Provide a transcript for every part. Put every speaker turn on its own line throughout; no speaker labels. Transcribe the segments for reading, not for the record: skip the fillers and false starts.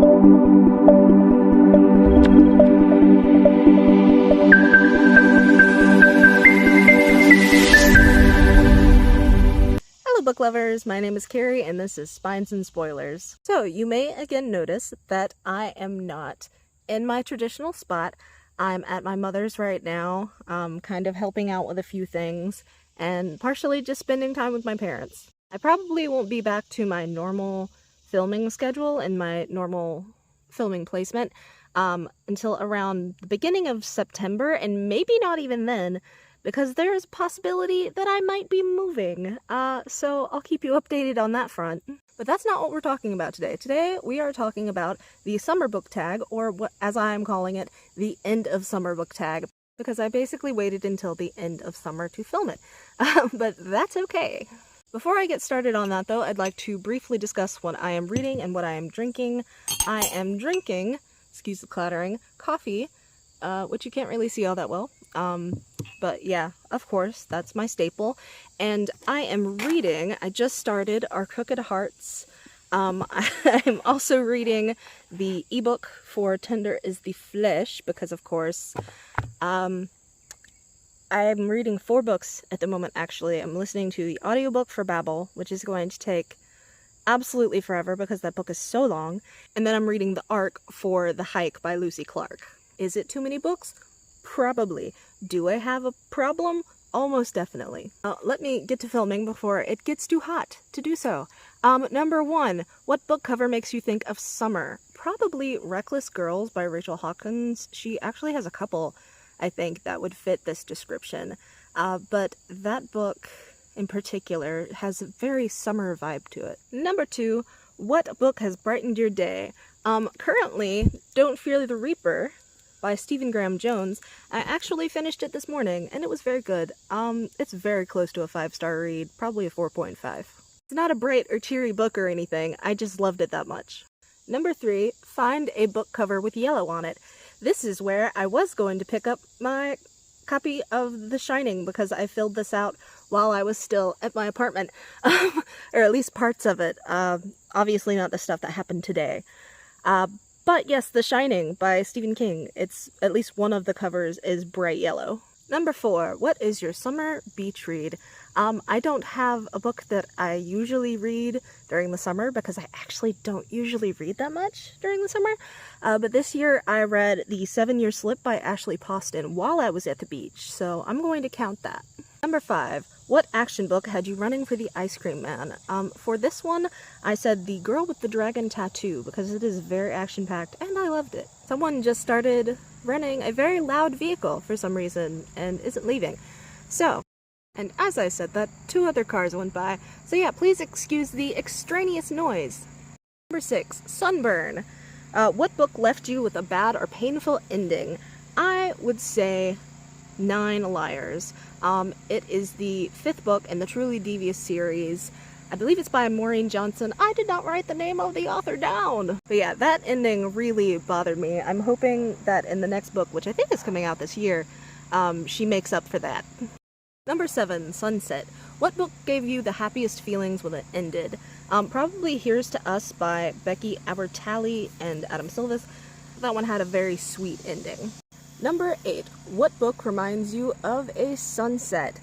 Hello book lovers, my name is Carrie and this is Spines and Spoilers. So you may again notice that I am not in my traditional spot. I'm at my mother's right now, kind of helping out with a few things and partially just spending time with my parents. I probably won't be back to my normal filming schedule and my normal filming placement until around the beginning of September, and maybe not even then, because there's a possibility that I might be moving, so I'll keep you updated on that front. But that's not what we're talking about today. Today we are talking about the summer book tag, or what, as I am calling it, the end of summer book tag, because I basically waited until the end of summer to film it. But that's okay. Before I get started on that though, I'd like to briefly discuss what I am reading and what I am drinking. I am drinking, excuse the clattering, coffee, which you can't really see all that well. But yeah, of course, that's my staple. And I am reading, I just started Our Crooked Hearts. I'm also reading the ebook for Tender is the Flesh, because of course, I'm reading 4 books at the moment actually. I'm listening to the audiobook for Babel, which is going to take absolutely forever because that book is so long. And then I'm reading the arc for The Hike by Lucy Clark. Is it too many books? Probably. Do I have a problem? Almost definitely. Let me get to filming before it gets too hot to do so. Number 1, what book cover makes you think of summer? Probably Reckless Girls by Rachel Hawkins. She actually has a couple, I think, that would fit this description. But that book in particular has a very summer vibe to it. Number 2, what book has brightened your day? Currently, Don't Fear the Reaper by Stephen Graham Jones. I actually finished it this morning, and it was very good. It's very close to a 5-star read, probably a 4.5. It's not a bright or cheery book or anything, I just loved it that much. Number 3, find a book cover with yellow on it. This is where I was going to pick up my copy of The Shining, because I filled this out while I was still at my apartment, or at least parts of it. Obviously not the stuff that happened today. But yes, The Shining by Stephen King. It's at least one of the covers is bright yellow. Number 4, what is your summer beach read? I don't have a book that I usually read during the summer because I actually don't usually read that much during the summer. But this year I read The 7-Year Slip by Ashley Poston while I was at the beach, so I'm going to count that. Number 5, what action book had you running for the ice cream man? For this one, I said The Girl with the Dragon Tattoo because it is very action-packed and I loved it. Someone just started running a very loud vehicle for some reason and isn't leaving. So, and as I said that, 2 other cars went by, so yeah, please excuse the extraneous noise. Number 6, Sunburn. What book left you with a bad or painful ending? I would say 9 Liars. It is the 5th book in the Truly Devious series. I believe it's by Maureen Johnson. I did not write the name of the author down. But yeah, that ending really bothered me. I'm hoping that in the next book, which I think is coming out this year, she makes up for that. Number 7, Sunset. What book gave you the happiest feelings when it ended? Probably Here's to Us by Becky Abertally and Adam Silvis. That one had a very sweet ending. Number 8, what book reminds you of a sunset?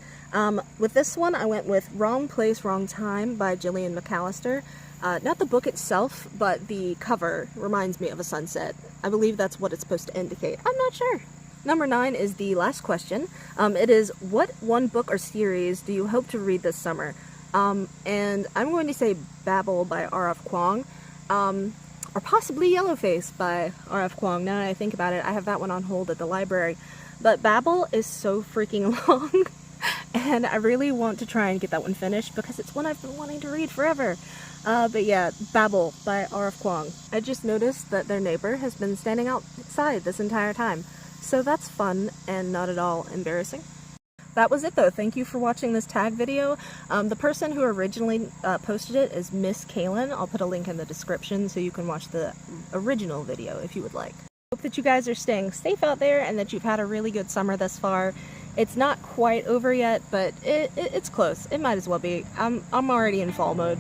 With this one, I went with Wrong Place, Wrong Time by Gillian McAllister. Not the book itself, but the cover reminds me of a sunset. I believe that's what it's supposed to indicate. I'm not sure. Number 9 is the last question. It is, what one book or series do you hope to read this summer? And I'm going to say Babel by R.F. Kuang. Or possibly Yellowface by R.F. Kuang. Now that I think about it, I have that one on hold at the library. But Babel is so freaking long, and I really want to try and get that one finished because it's one I've been wanting to read forever. But yeah, Babel by R.F. Kuang. I just noticed that their neighbor has been standing outside this entire time, so that's fun and not at all embarrassing. That was it though. Thank you for watching this tag video. The person who originally posted it is Miss Kaylin. I'll put a link in the description so you can watch the original video if you would like. Hope that you guys are staying safe out there and that you've had a really good summer thus far. It's not quite over yet, but it's close. It might as well be. I'm already in fall mode.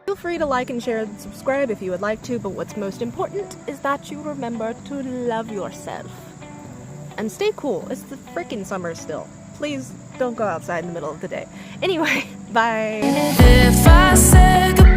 Feel free to like and share and subscribe if you would like to, but what's most important is that you remember to love yourself. And stay cool. It's the freaking summer still. Please don't go outside in the middle of the day. Anyway, bye. If I said